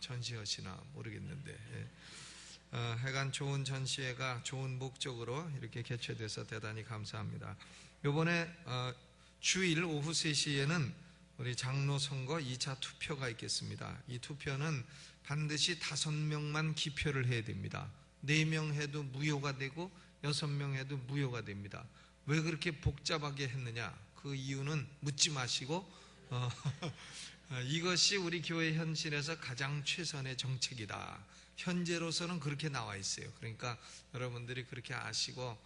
전시하시나 모르겠는데, 하여간 좋은 전시회가 좋은 목적으로 이렇게 개최돼서 대단히 감사합니다. 이번에 주일 오후 3시에는 우리 장로 선거 2차 투표가 있겠습니다. 이 투표는 반드시 5명만 기표를 해야 됩니다. 4명 해도 무효가 되고 6명 해도 무효가 됩니다. 왜 그렇게 복잡하게 했느냐? 그 이유는 묻지 마시고 이것이 우리 교회 현실에서 가장 최선의 정책이다. 현재로서는 그렇게 나와 있어요. 그러니까 여러분들이 그렇게 아시고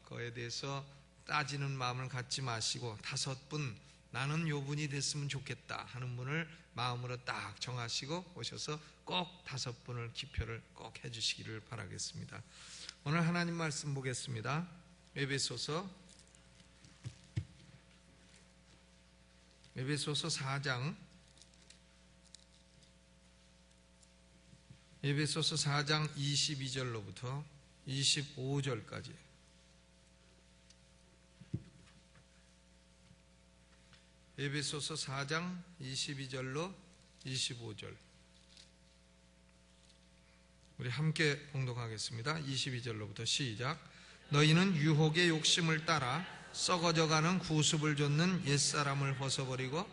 그거에 대해서 따지는 마음을 갖지 마시고 5분, 나는 요 분이 됐으면 좋겠다 하는 분을 마음으로 딱 정하시고 오셔서 꼭 5분을 기표를 꼭 해주시기를 바라겠습니다. 오늘 하나님 말씀 보겠습니다. 에베소서 4장, 에베소서 4장 22절로부터 25절까지. 에베소서 4장 22절로 25절. 우리 함께 봉독하겠습니다. 22절로부터 시작. 너희는 유혹의 욕심을 따라 썩어져가는 구습을 좇는 옛사람을 벗어버리고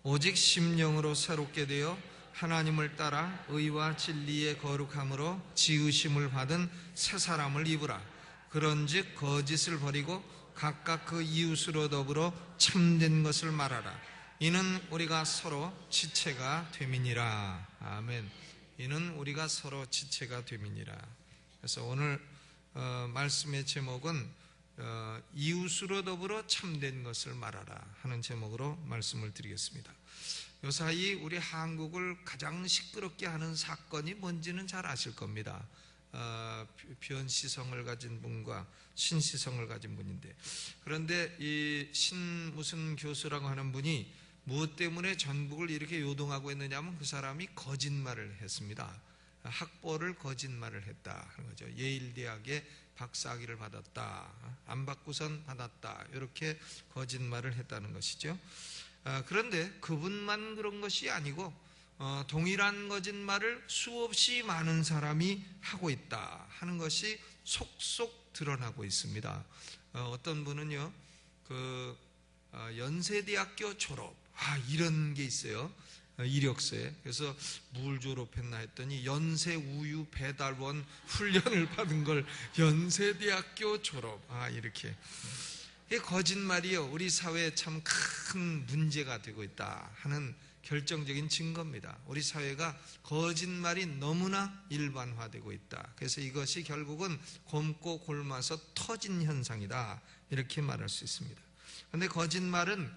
오직 심령으로 새롭게 되어 하나님을 따라 의와 진리의 거룩함으로 지으심을 받은 새 사람을 입으라. 그런즉 거짓을 버리고 각각 그 이웃으로 더불어 참된 것을 말하라. 이는 우리가 서로 지체가 됨이니라. 아멘. 이는 우리가 서로 지체가 됨이니라. 그래서 오늘 말씀의 제목은 이웃으로 더불어 참된 것을 말하라 하는 제목으로 말씀을 드리겠습니다. 요사이 우리 한국을 가장 시끄럽게 하는 사건이 뭔지는 잘 아실 겁니다. 변시성을 가진 분과 신시성을 가진 분인데, 그런데 이 무슨 교수라고 하는 분이 무엇 때문에 전북을 이렇게 요동하고 있느냐면 그 사람이 거짓말을 했습니다. 학벌을 거짓말을 했다 하는 거죠. 예일대학에 박사학위를 받았다, 안 받고선 받았다, 이렇게 거짓말을 했다는 것이죠. 그런데 그분만 그런 것이 아니고 동일한 거짓말을 수없이 많은 사람이 하고 있다 하는 것이 속속 드러나고 있습니다. 어떤 분은요, 연세대학교 졸업, 이런 게 있어요. 이력서에. 그래서 뭘 졸업했나 했더니 연세우유 배달원 훈련을 받은 걸 연세대학교 졸업, 이렇게. 이게 거짓말이요, 우리 사회에 참 큰 문제가 되고 있다 하는 결정적인 증거입니다. 우리 사회가 거짓말이 너무나 일반화되고 있다. 그래서 이것이 결국은 곪고 곪아서 터진 현상이다, 이렇게 말할 수 있습니다. 그런데 거짓말은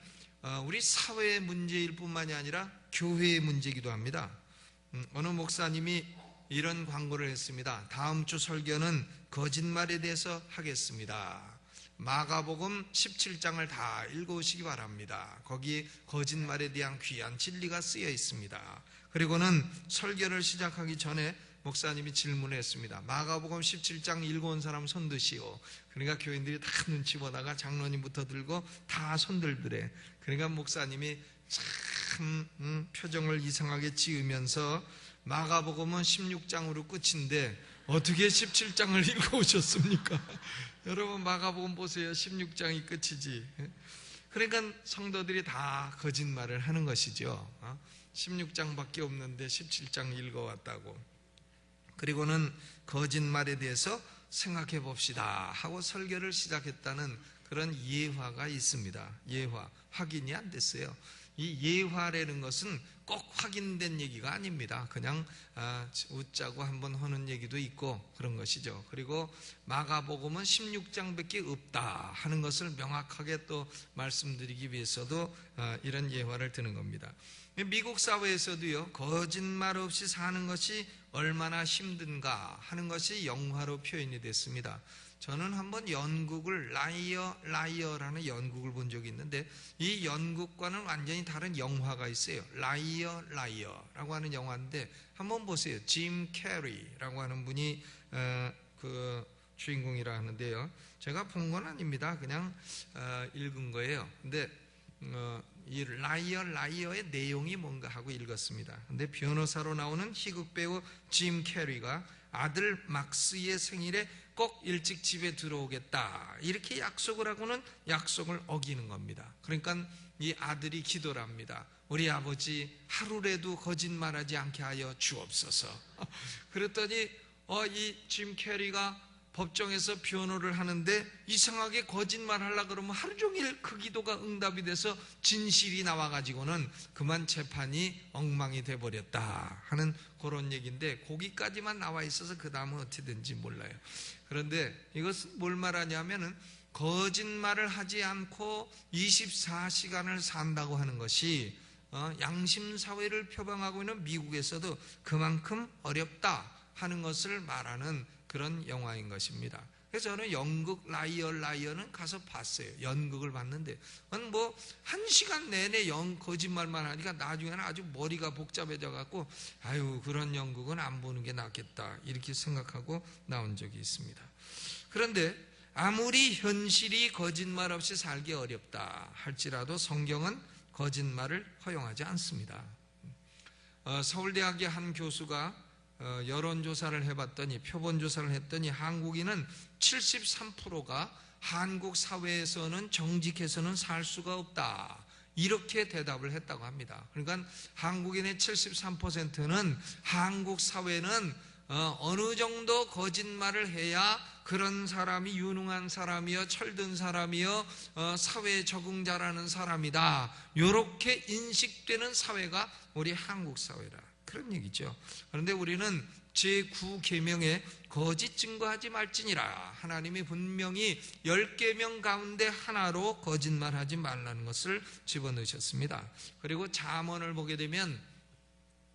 우리 사회의 문제일 뿐만이 아니라 교회의 문제이기도 합니다. 어느 목사님이 이런 광고를 했습니다. 다음 주 설교는 거짓말에 대해서 하겠습니다. 마가복음 17장을 다 읽어오시기 바랍니다. 거기 거짓말에 대한 귀한 진리가 쓰여 있습니다. 그리고는 설교를 시작하기 전에 목사님이 질문했습니다. 마가복음 17장 읽어온 사람 손 드시오. 그러니까 교인들이 다 눈치 보다가 장로님부터 들고 다 손들더래. 그러니까 목사님이 참 표정을 이상하게 지으면서 마가복음은 16장으로 끝인데 어떻게 17장을 읽어오셨습니까? 여러분 마가복음 보세요. 16장이 끝이지. 그러니까 성도들이 다 거짓말을 하는 것이죠. 16장밖에 없는데 17장 읽어왔다고. 그리고는 거짓말에 대해서 생각해 봅시다 하고 설교를 시작했다는 그런 예화가 있습니다. 예화, 확인이 안 됐어요. 이 예화라는 것은 꼭 확인된 얘기가 아닙니다. 그냥 웃자고 한번 하는 얘기도 있고 그런 것이죠. 그리고 마가복음은 16장밖에 없다 하는 것을 명확하게 또 말씀드리기 위해서도 이런 예화를 드는 겁니다. 미국 사회에서도요, 거짓말 없이 사는 것이 얼마나 힘든가 하는 것이 영화로 표현이 됐습니다. 저는 한번 연극을 라이어라는 연극을 본 적이 있는데 이 연극과는 완전히 다른 영화가 있어요. 라이어라고 하는 영화인데 한번 보세요. 짐 캐리라고 하는 분이 그 주인공이라 하는데요. 제가 본 건 아닙니다. 그냥 읽은 거예요. 근데 이 라이어의 내용이 뭔가 하고 읽었습니다. 근데 변호사로 나오는 희극 배우 짐 캐리가 아들 막스의 생일에 꼭 일찍 집에 들어오겠다 이렇게 약속을 하고는 약속을 어기는 겁니다. 그러니까 이 아들이 기도를 합니다. 우리 아버지 하루라도 거짓말하지 않게 하여 주옵소서. 그랬더니 이 짐 캐리가 법정에서 변호를 하는데 이상하게 거짓말 하려고 그러면 하루 종일 그 기도가 응답이 돼서 진실이 나와가지고는 그만 재판이 엉망이 돼버렸다 하는 그런 얘기인데 거기까지만 나와 있어서 그 다음은 어떻게 된지 몰라요. 그런데 이것은 뭘 말하냐면은 거짓말을 하지 않고 24시간을 산다고 하는 것이 양심사회를 표방하고 있는 미국에서도 그만큼 어렵다 하는 것을 말하는 그런 영화인 것입니다. 그래서 저는 연극 라이어는 가서 봤어요. 연극을 봤는데 뭐 1시간 내내 거짓말만 하니까 나중에는 아주 머리가 복잡해져 갖고 아유 그런 연극은 안 보는 게 낫겠다 이렇게 생각하고 나온 적이 있습니다. 그런데 아무리 현실이 거짓말 없이 살기 어렵다 할지라도 성경은 거짓말을 허용하지 않습니다. 서울대학의 한 교수가 여론조사를 해봤더니 표본조사를 했더니 한국인은 73%가 한국 사회에서는 정직해서는 살 수가 없다 이렇게 대답을 했다고 합니다. 그러니까 한국인의 73%는 한국 사회는 어느 정도 거짓말을 해야 그런 사람이 유능한 사람이요 철든 사람이요 사회에 적응자라는 사람이다 이렇게 인식되는 사회가 우리 한국 사회라 그런 얘기죠. 그런데 우리는 제9계명에 거짓 증거하지 말지니라 하나님이 분명히 10계명 가운데 하나로 거짓말하지 말라는 것을 집어넣으셨습니다. 그리고 잠언을 보게 되면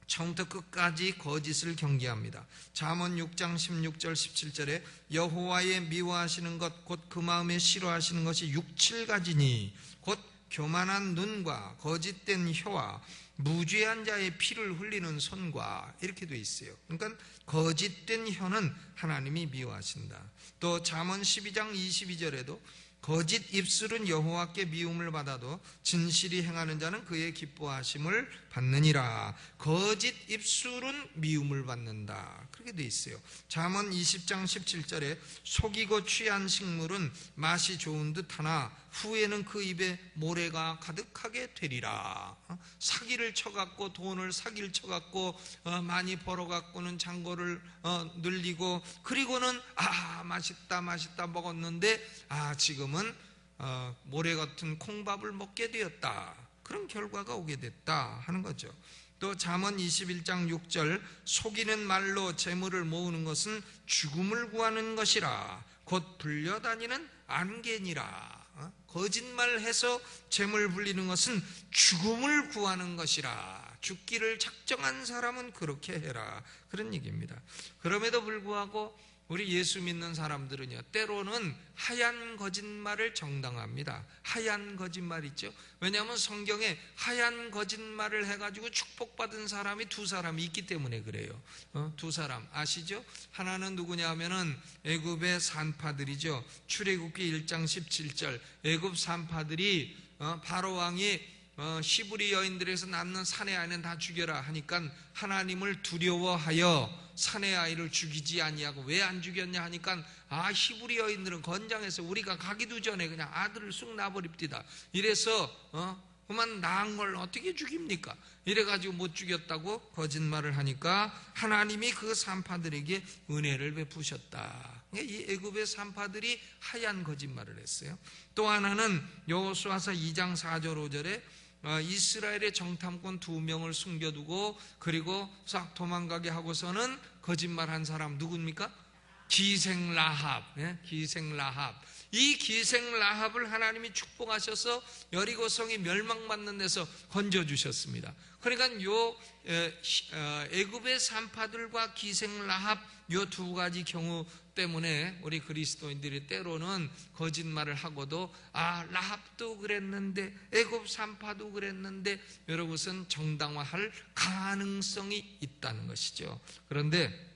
처음부터 끝까지 거짓을 경계합니다. 잠언 6장 16절 17절에 여호와의 미워하시는 것 곧 그 마음에 싫어하시는 것이 6, 7가지니 곧 교만한 눈과 거짓된 혀와 무죄한 자의 피를 흘리는 손과 이렇게 돼 있어요. 그러니까 거짓된 혀는 하나님이 미워하신다. 또 잠언 12장 22절에도 거짓 입술은 여호와께 미움을 받아도 진실이 행하는 자는 그의 기뻐하심을 받느니라. 거짓 입술은 미움을 받는다 그렇게 돼 있어요. 잠언 20장 17절에 속이고 취한 식물은 맛이 좋은 듯하나 후에는 그 입에 모래가 가득하게 되리라. 사기를 쳐갖고 돈을 사기를 쳐갖고 많이 벌어갖고는 잔고를 늘리고 그리고는 맛있다 먹었는데 지금은 모래 같은 콩밥을 먹게 되었다. 그런 결과가 오게 됐다 하는 거죠. 또 잠언 21장 6절 속이는 말로 재물을 모으는 것은 죽음을 구하는 것이라 곧 불려다니는 안개니라. 거짓말해서 재물 불리는 것은 죽음을 구하는 것이라. 죽기를 작정한 사람은 그렇게 해라 그런 얘기입니다. 그럼에도 불구하고 우리 예수 믿는 사람들은요 때로는 하얀 거짓말을 정당합니다. 하얀 거짓말 있죠. 왜냐하면 성경에 하얀 거짓말을 해가지고 축복받은 사람이 두 사람이 있기 때문에 그래요. 두 사람 아시죠? 하나는 누구냐 하면은 애굽의 산파들이죠. 출애굽기 1장 17절 애굽 산파들이 바로 왕이 히브리 여인들에서 낳는 사내 아이는 다 죽여라 하니까 하나님을 두려워하여 사내 아이를 죽이지 아니하고 왜 안 죽였냐 하니까 히브리 여인들은 건장해서 우리가 가기도 전에 그냥 아들을 쑥 놔버립디다. 이래서 그만 낳은 걸 어떻게 죽입니까? 이래가지고 못 죽였다고 거짓말을 하니까 하나님이 그 산파들에게 은혜를 베푸셨다. 이 애굽의 산파들이 하얀 거짓말을 했어요. 또 하나는 여호수아서 2장 4절 5절에 이스라엘의 정탐꾼 2명을 숨겨두고 그리고 싹 도망가게 하고서는 거짓말한 사람 누굽니까? 기생 라합. 기생 라합. 이 기생 라합을 하나님이 축복하셔서 여리고성이 멸망받는 데서 건져주셨습니다. 그러니까 요 애굽의 산파들과 기생 라합 요 두 가지 경우 때문에 우리 그리스도인들이 때로는 거짓말을 하고도 라합도 그랬는데 애굽 산파도 그랬는데 여러 것은 정당화할 가능성이 있다는 것이죠. 그런데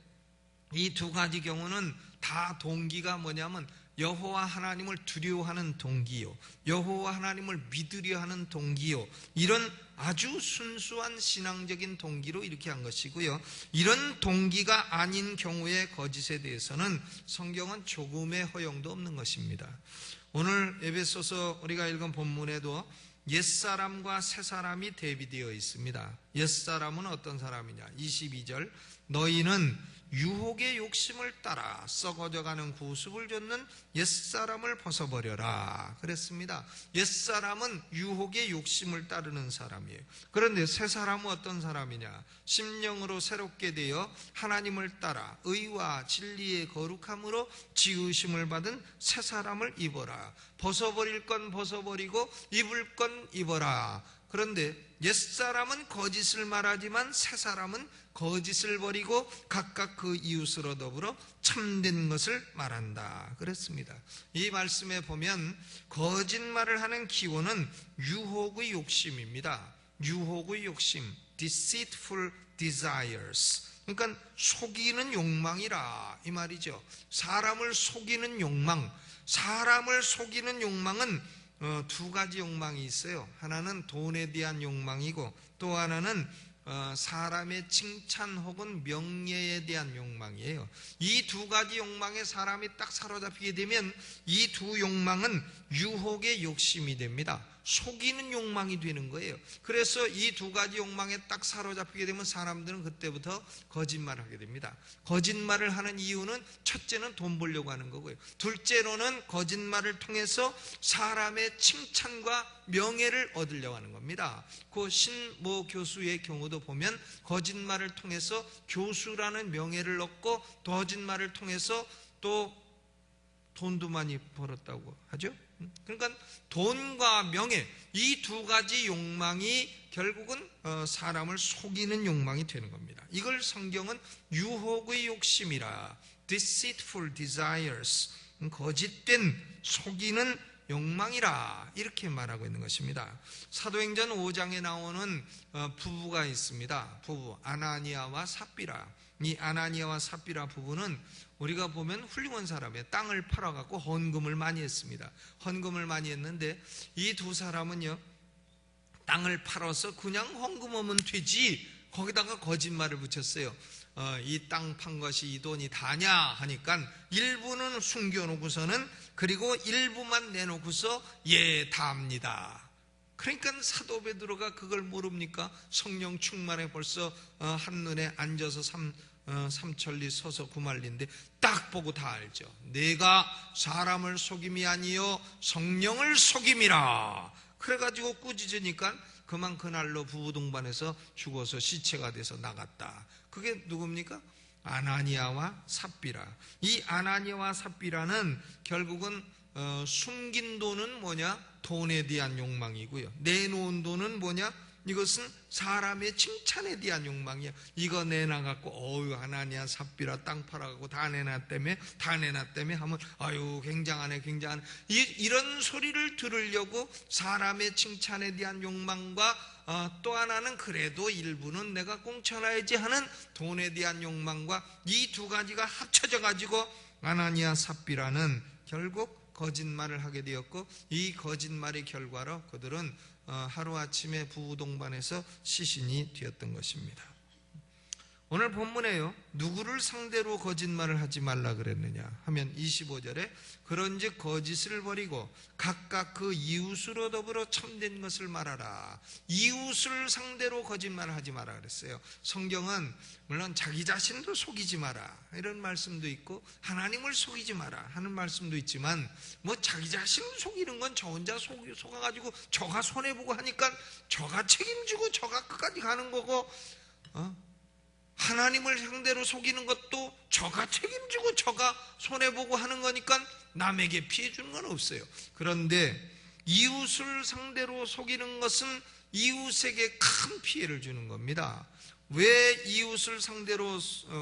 이 두 가지 경우는 다 동기가 뭐냐면 여호와 하나님을 두려워하는 동기요, 여호와 하나님을 믿으려 하는 동기요, 이런 아주 순수한 신앙적인 동기로 이렇게 한 것이고요. 이런 동기가 아닌 경우의 거짓에 대해서는 성경은 조금의 허용도 없는 것입니다. 오늘 에베소서 우리가 읽은 본문에도 옛사람과 새사람이 대비되어 있습니다. 옛사람은 어떤 사람이냐? 22절, 너희는 유혹의 욕심을 따라 썩어져가는 구습을 좇는 옛사람을 벗어버려라 그랬습니다. 옛사람은 유혹의 욕심을 따르는 사람이에요. 그런데 새사람은 어떤 사람이냐? 심령으로 새롭게 되어 하나님을 따라 의와 진리의 거룩함으로 지으심을 받은 새사람을 입어라. 벗어버릴 건 벗어버리고 입을 건 입어라. 그런데 옛사람은 거짓을 말하지만 새사람은 거짓을 버리고 각각 그 이웃으로 더불어 참된 것을 말한다 그랬습니다. 이 말씀에 보면 거짓말을 하는 기원은 유혹의 욕심입니다. 유혹의 욕심, deceitful desires, 그러니까 속이는 욕망이라 이 말이죠. 사람을 속이는 욕망, 사람을 속이는 욕망은 두 가지 욕망이 있어요. 하나는 돈에 대한 욕망이고 또 하나는 사람의 칭찬 혹은 명예에 대한 욕망이에요. 이 두 가지 욕망에 사람이 딱 사로잡히게 되면 이 두 욕망은 유혹의 욕심이 됩니다. 속이는 욕망이 되는 거예요. 그래서 이 두 가지 욕망에 딱 사로잡히게 되면 사람들은 그때부터 거짓말을 하게 됩니다. 거짓말을 하는 이유는 첫째는 돈 벌려고 하는 거고요. 둘째로는 거짓말을 통해서 사람의 칭찬과 명예를 얻으려고 하는 겁니다. 그 신모 교수의 경우도 보면 거짓말을 통해서 교수라는 명예를 얻고 거짓말을 통해서 또 돈도 많이 벌었다고 하죠. 그러니까 돈과 명예, 이 두 가지 욕망이 결국은 사람을 속이는 욕망이 되는 겁니다. 이걸 성경은 유혹의 욕심이라, deceitful desires, 거짓된 속이는 욕망이라 이렇게 말하고 있는 것입니다. 사도행전 5장에 나오는 부부가 있습니다. 부부 아나니아와 삽비라. 이 아나니아와 삽비라 부부는 우리가 보면 훌륭한 사람이에요. 땅을 팔아갖고 헌금을 많이 했습니다. 헌금을 많이 했는데 이 두 사람은요, 땅을 팔아서 그냥 헌금하면 되지 거기다가 거짓말을 붙였어요. 이 땅 판 것이 이 돈이 다냐 하니까 일부는 숨겨놓고서는 그리고 일부만 내놓고서 예 다합니다. 그러니까 사도 베드로가 그걸 모릅니까? 성령 충만해 벌써 한눈에 앉아서 삼천리 서서 구말리인데 딱 보고 다 알죠. 내가 사람을 속임이 아니요 성령을 속임이라. 그래가지고 꾸짖으니까 그만 그날로 부부 동반해서 죽어서 시체가 돼서 나갔다. 그게 누굽니까? 아나니아와 삽비라. 이 아나니아와 삽비라는 결국은 숨긴 돈은 뭐냐? 돈에 대한 욕망이고요. 내놓은 돈은 뭐냐? 이것은 사람의 칭찬에 대한 욕망이야. 이거 내놔갖고 어유 아나니아 삽비라 땅 팔아갖고 다 내놨다며 하면 아유 굉장하네 굉장하네 이런 소리를 들으려고 사람의 칭찬에 대한 욕망과 또 하나는 그래도 일부는 내가 공천해야지 하는 돈에 대한 욕망과 이 두 가지가 합쳐져 가지고 아나니아 삽비라는 결국 거짓말을 하게 되었고 이 거짓말의 결과로 그들은 하루아침에 부부 동반해서 시신이 되었던 것입니다. 오늘 본문에요, 누구를 상대로 거짓말을 하지 말라 그랬느냐 하면 25절에 그런즉 거짓을 버리고 각각 그 이웃으로 더불어 참된 것을 말하라. 이웃을 상대로 거짓말을 하지 마라 그랬어요. 성경은 물론 자기 자신도 속이지 마라 이런 말씀도 있고 하나님을 속이지 마라 하는 말씀도 있지만 뭐 자기 자신을 속이는 건 저 혼자 속아가지고 저가 손해보고 하니까 저가 책임지고 저가 끝까지 가는 거고 하나님을 상대로 속이는 것도 저가 책임지고 저가 손해보고 하는 거니까 남에게 피해 주는 건 없어요. 그런데 이웃을 상대로 속이는 것은 이웃에게 큰 피해를 주는 겁니다. 왜 이웃을 상대로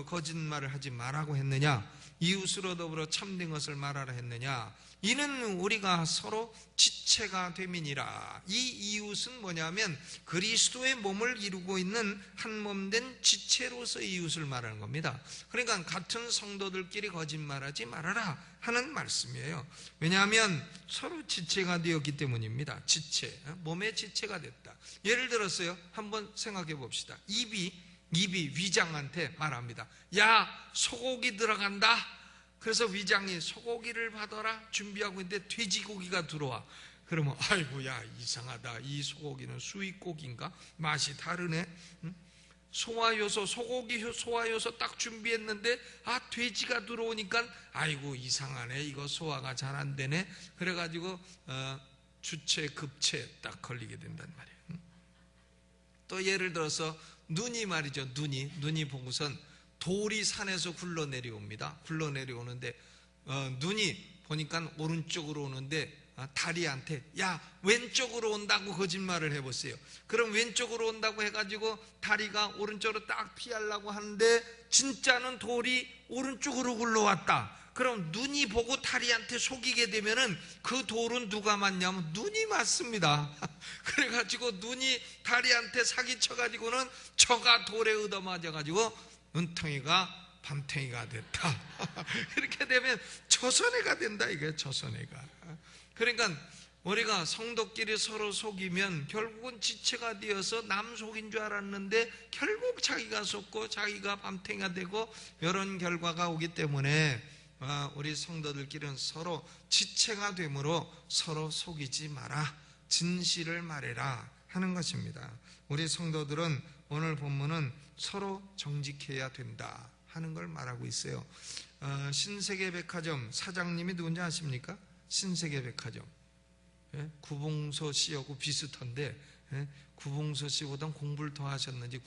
거짓말을 하지 말라고 했느냐? 이웃으로 더불어 참된 것을 말하라 했느냐? 이는 우리가 서로 지체가 됨이니라. 이 이웃은 뭐냐면 그리스도의 몸을 이루고 있는 한 몸 된 지체로서의 이웃을 말하는 겁니다. 그러니까 같은 성도들끼리 거짓말하지 말아라 하는 말씀이에요. 왜냐하면 서로 지체가 되었기 때문입니다. 지체, 몸의 지체가 됐다. 예를 들었어요. 한번 생각해 봅시다. 입이 위장한테 말합니다. 야, 소고기 들어간다. 그래서 위장이 소고기를 받아라 준비하고 있는데 돼지고기가 들어와. 그러면 아이고야, 이상하다. 이 소고기는 수입고기인가? 맛이 다르네. 소화효소, 소고기 소화효소 딱 준비했는데 돼지가 들어오니까 아이고 이상하네. 이거 소화가 잘 안 되네. 그래가지고 주체 급체 딱 걸리게 된단 말이에요. 또 예를 들어서 눈이 말이죠. 눈이 보고선 돌이 산에서 굴러내려옵니다. 굴러내려오는데 눈이 보니까 오른쪽으로 오는데 다리한테 야, 왼쪽으로 온다고 거짓말을 해보세요. 그럼 왼쪽으로 온다고 해가지고 다리가 오른쪽으로 딱 피하려고 하는데 진짜는 돌이 오른쪽으로 굴러왔다. 그럼 눈이 보고 다리한테 속이게 되면은 그 돌은 누가 맞냐면 눈이 맞습니다. 그래가지고 눈이 다리한테 사기쳐가지고는 저가 돌에 얻어맞아가지고 눈탱이가 밤탱이가 됐다. 이렇게 되면 조선애가 된다. 이게 조선애가. 그러니까 우리가 성도끼리 서로 속이면 결국은 지체가 되어서 남 속인 줄 알았는데 결국 자기가 속고 자기가 밤탱이가 되고 이런 결과가 오기 때문에 우리 성도들끼리는 서로 지체가 되므로 서로 속이지 마라. 진실을 말해라 하는 것입니다. 우리 성도들은 오늘 본문은 서로 정직해야 된다 하는 걸 말하고 있어요. 신세계백화점 사장님이 누군지 아십니까? 신세계백화점. 구봉서 씨하고 비슷한데 구봉서 씨보다 공부를 더 하셨는지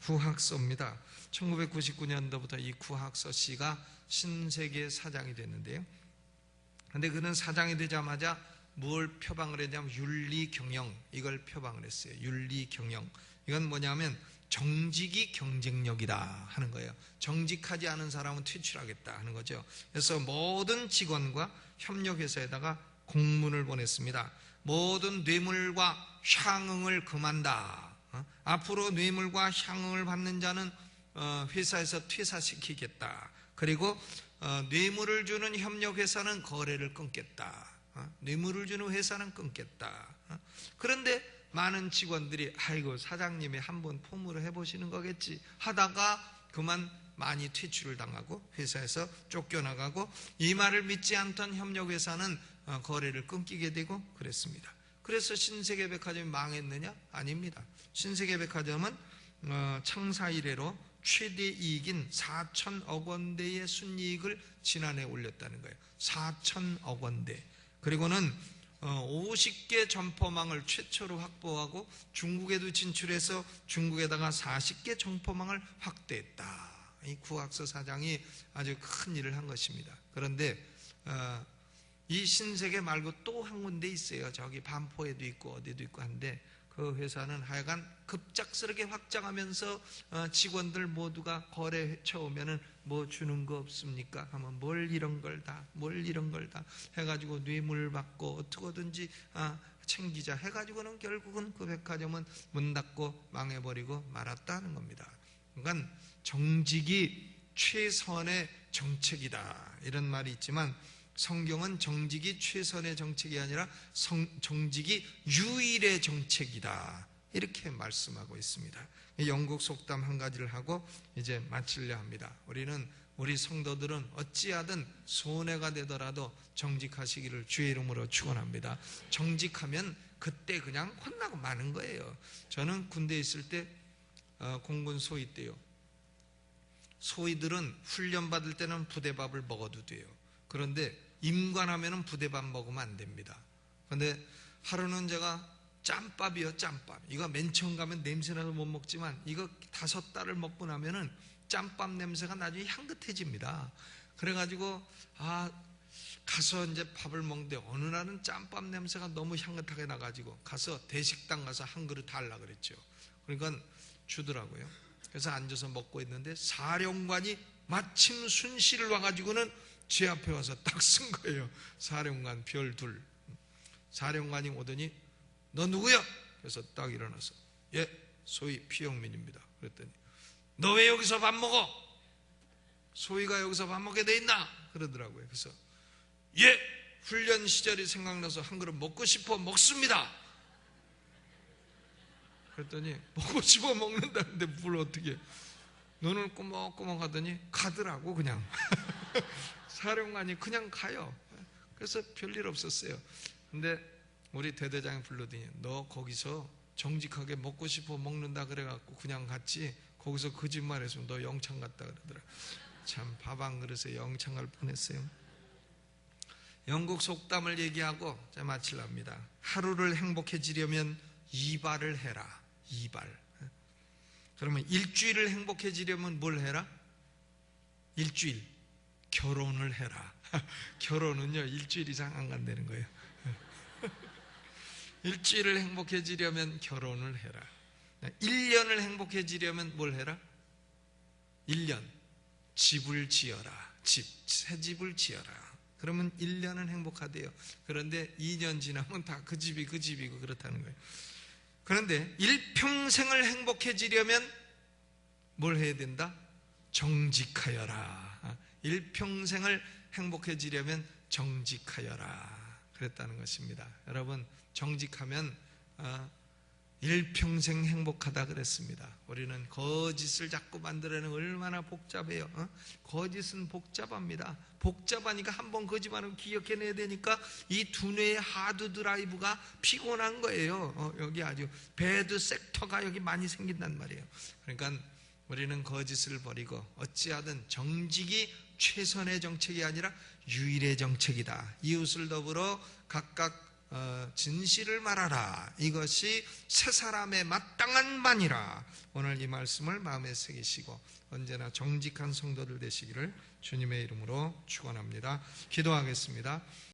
구학서입니다. 1999년도부터 이 구학서 씨가 신세계 사장이 됐는데요. 그런데 그는 사장이 되자마자 뭘 표방을 했냐면 윤리경영, 이걸 표방을 했어요. 윤리경영. 이건 뭐냐면 정직이 경쟁력이다 하는 거예요. 정직하지 않은 사람은 퇴출하겠다 하는 거죠. 그래서 모든 직원과 협력회사에다가 공문을 보냈습니다. 모든 뇌물과 향응을 금한다. 앞으로 뇌물과 향응을 받는 자는 회사에서 퇴사시키겠다. 그리고 뇌물을 주는 협력회사는 거래를 끊겠다. 뇌물을 주는 회사는 끊겠다. 그런데 많은 직원들이 아이고 사장님이 한번 포무를 해보시는 거겠지 하다가 그만 많이 퇴출을 당하고 회사에서 쫓겨나가고 이 말을 믿지 않던 협력회사는 거래를 끊기게 되고 그랬습니다. 그래서 신세계백화점이 망했느냐? 아닙니다. 신세계백화점은 창사 이래로 최대 이익인 4천억 원대의 순이익을 지난해 올렸다는 거예요. 4천억 원대. 그리고는 50개 점포망을 최초로 확보하고 중국에도 진출해서 중국에다가 40개 점포망을 확대했다. 이 구학서 사장이 아주 큰 일을 한 것입니다. 그런데 이 신세계 말고 또 한 군데 있어요. 저기 반포에도 있고 어디도 있고 한데 그 회사는 하여간 급작스럽게 확장하면서 직원들 모두가 거래 쳐오면은 뭐 주는 거 없습니까? 하면 뭘 이런 걸 다 해가지고 뇌물 받고 어떻게든지 챙기자 해가지고는 결국은 그 백화점은 문 닫고 망해버리고 말았다는 겁니다. 그러니까 정직이 최선의 정책이다 이런 말이 있지만 성경은 정직이 최선의 정책이 아니라 정직이 유일의 정책이다 이렇게 말씀하고 있습니다. 영국 속담 한 가지를 하고 이제 마치려 합니다. 우리 성도들은 어찌하든 손해가 되더라도 정직하시기를 주의 이름으로 축원합니다. 정직하면 그때 그냥 혼나고 마는 거예요. 저는 군대에 있을 때 공군 소위 때요. 소위들은 훈련받을 때는 부대밥을 먹어도 돼요. 그런데 임관하면은 부대밥 먹으면 안 됩니다. 그런데 하루는 제가 짬밥이요, 짬밥. 이거 맨 처음 가면 냄새나서 못 먹지만 이거 5달을 먹고 나면은 짬밥 냄새가 나중에 향긋해집니다. 그래가지고 가서 이제 밥을 먹는데 어느 날은 짬밥 냄새가 너무 향긋하게 나가지고 가서 대식당 가서 한 그릇 달라 그랬죠. 그러니까 주더라고요. 그래서 앉아서 먹고 있는데 사령관이 마침 순시를 와가지고는 제 앞에 와서 딱 쓴 거예요. 사령관 별 둘. 사령관이 오더니 너 누구야? 그래서 딱 일어나서 예, 소위 피영민입니다. 그랬더니 너 왜 여기서 밥 먹어? 소위가 여기서 밥 먹게 돼 있나? 그러더라고요. 그래서 예, 훈련 시절이 생각나서 한 그릇 먹고 싶어 먹습니다. 그랬더니 먹고 싶어 먹는다는데 뭘 어떻게, 눈을 꾸벅꾸벅 하더니 가더라고. 그냥 사령관이 그냥 가요. 그래서 별일 없었어요. 근데 우리 대대장이 불러더니 너 거기서 정직하게 먹고 싶어 먹는다 그래갖고 그냥 갔지, 거기서 거짓말했으면 너 영창 갔다 그러더라. 참 밥 한 그릇에 영창 갈 뻔했어요. 영국 속담을 얘기하고 자 마치랍니다. 하루를 행복해지려면 이발을 해라. 이발. 그러면 일주일을 행복해지려면 뭘 해라? 일주일 결혼을 해라. 결혼은요 일주일 이상 안 간다는 거예요. 일주일을 행복해지려면 결혼을 해라. 1년을 행복해지려면 뭘 해라? 1년 집을 지어라. 새 집을 지어라. 그러면 1년은 행복하대요. 그런데 2년 지나면 다 그 집이고 그렇다는 거예요. 그런데 일평생을 행복해지려면 뭘 해야 된다? 정직하여라. 일평생을 행복해지려면 정직하여라. 그랬다는 것입니다. 여러분, 정직하면 일평생 행복하다 그랬습니다. 우리는 거짓을 자꾸 만들어내는 얼마나 복잡해요. 거짓은 복잡합니다. 복잡하니까 한번 거짓말은 기억해내야 되니까 이 두뇌의 하드 드라이브가 피곤한 거예요. 여기 아주 배드 섹터가 여기 많이 생긴단 말이에요. 그러니까 우리는 거짓을 버리고 어찌하든 정직이 최선의 정책이 아니라 유일의 정책이다. 이웃을 더불어 각각 진실을 말하라. 이것이 새 사람의 마땅한 반이라. 오늘 이 말씀을 마음에 새기시고 언제나 정직한 성도들 되시기를 주님의 이름으로 축원합니다. 기도하겠습니다.